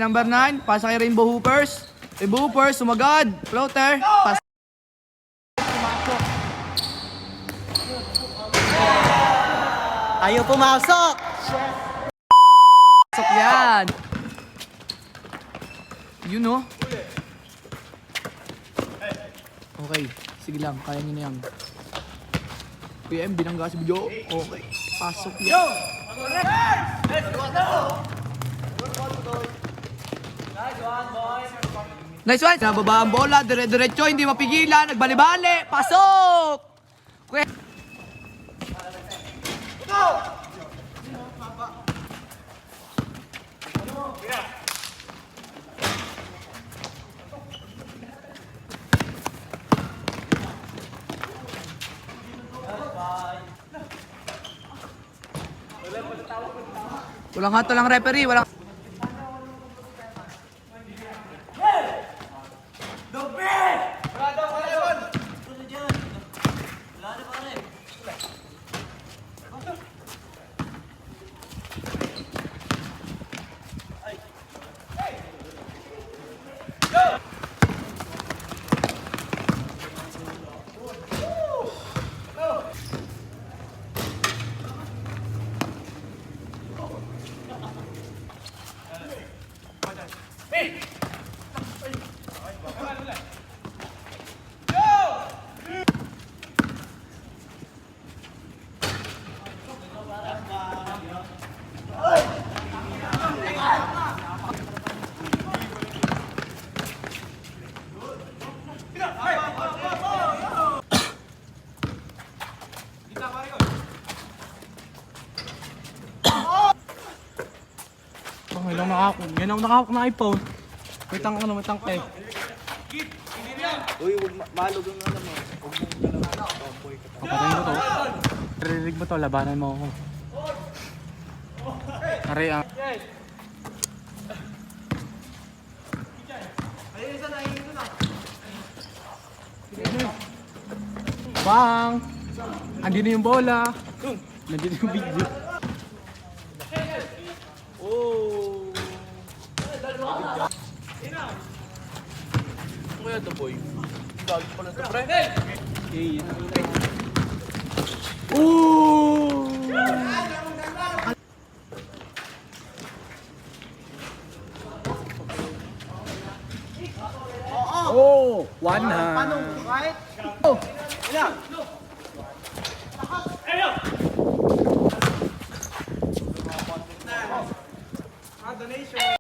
Number 9, pasa kay Rainbow Hoopers. Rainbow Hoopers, sumagad. Floater. Pas. Ayaw pumasok! Pasok yan. Yun no? Okay, sige lang, kaya nyo na yan. Kuya M, binangga si Bijo. Okay, pasok yan. Nice one! Nababa ang bola, dire-diretso, hindi mapigilan, nagbali-bali, pasok! Kuya walang hato lang referee, walang... Okay lang nakakot. Yan ang nakakot na iPhone. May tang ano, may tang eh. Uy, huwag malog ang ano mo. Huwag mong galaw. Kapatayin ko to. Narinig mo to, labanan mo ako. Aray ang... Bang! Andito na yung bola. Nandito yung video. Oh! Ano kaya ito, boy? Gago pala ito, pre. Okay. Ooh! Oh! One hand. Paano kahit? Oh! Ina!